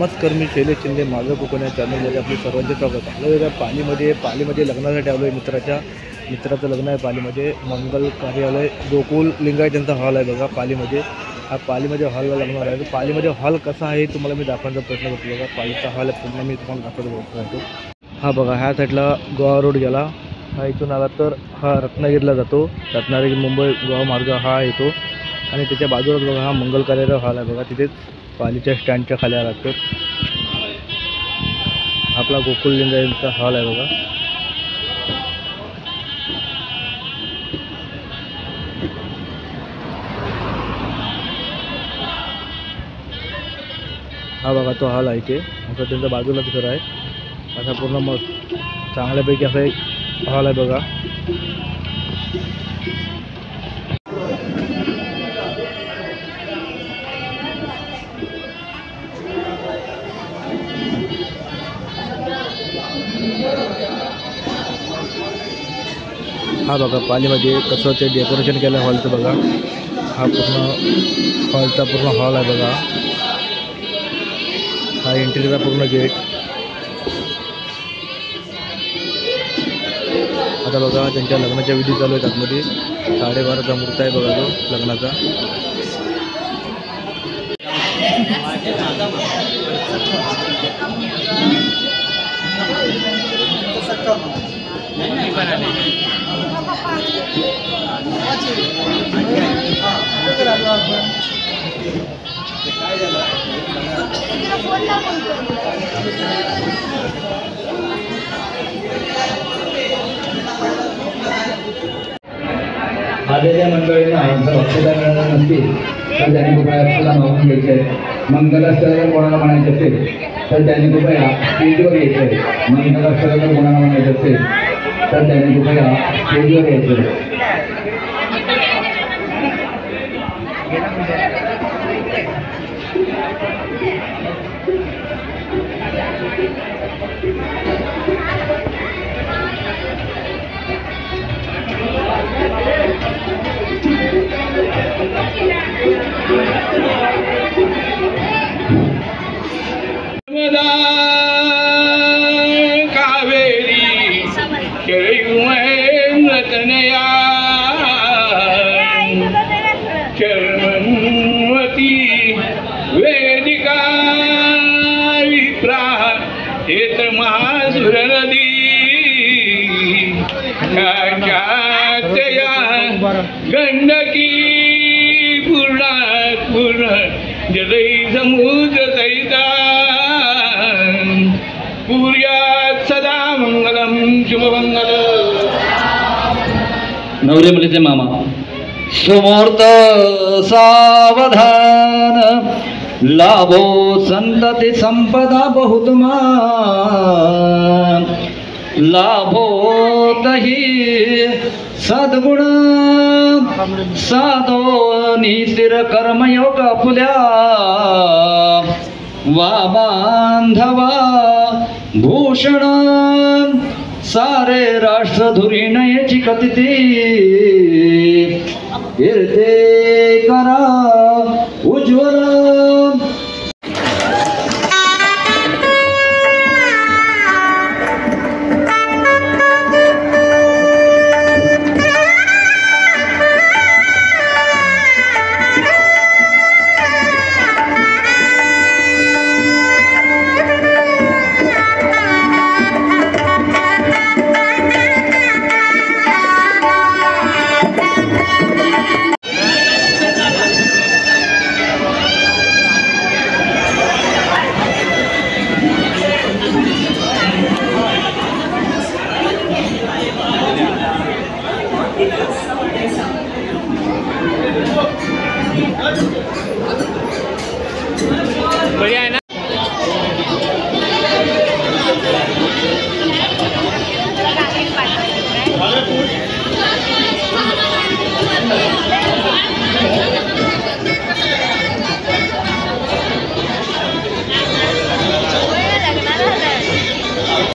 नमस्कार, मी शैलेश शिंदे. माझं कोकण या चॅनलमध्ये आपले सर्वांचे स्वागत. आपल्या पालीमध्ये लग्नासाठी आलो आहे. मित्राचं लग्न आहे पालीमध्ये. मंगल कार्यालय गोकुल लिंगायत यांचा हॉल आहे बघा पालीमध्ये. हा पालीमध्ये हॉलला लग्न आहे. पालीमध्ये हॉल कसा आहे तुम्हाला मी दाखवण्याचा प्रयत्न करतो बघा. पालीचा हॉल पूर्ण मी तुम्हाला दाखवतो. हा बघा, ह्या साईडला गोवा रोड गेला. हा इथून आला तर हा रत्नागिरीला जातो. रत्नागिरी मुंबई गोवा मार्ग हा येतो. आणि त्याच्या बाजूलाच बघा हा मंगल कार्यालय हॉल आहे बघा. तिथेच पालीच्या स्टँडच्या खाली लागतो. आपला गोकुल लिंगायतचा हॉल आहे बघा. हा बघा तो हॉल आहे इथे. असं त्यांच्या बाजूलाच घर आहे. असा पूर्ण मस्त चांगल्यापैकी असा एक हॉल आहे बघा. हा बघा पालीमध्ये कसं ते डेकोरेशन केलं आहे हॉलचं बघा. हा पूर्ण हॉलचा पूर्ण हॉल आहे बघा. हा एंट्रीचा पूर्ण गेट. आता बघा त्यांच्या लग्नाच्या विधी चालू आहेत आतमध्ये. 12:30चा मुहूर्त आहे बघा तो लग्नाचा. आलेल्या मंडळींना जर अक्षता मिळणार नसतील तर त्यांनी कृपया अक्षता मागून घ्यायचे आहे. मंगलाष्टक कोणाला म्हणायचे असेल तर त्यांनी कृपया स्टेजवर यायचं आहे. मंगलाष्टक कोणाला म्हणायचं असेल तर त्यांनी कृपया स्टेजवर यायचं आहे. कावेरी रतनया चर्मवती वेदिका विप्रा हेत महासुर नदी गंडकी पूर्ण जलई समुद्र सहिता पुर्यात सदा मंगलम शुभमंगल. नवरे मुलीचे मामा. समोर्थ सावधान लाभो संतती संपदा बहुतमा लाभो तही सद्गुण साधो निस्थिर कर्मयोग फुल्या वा बांधवा भूषण सारे राष्ट्र धुरी नयची कथिती कीर्ते करा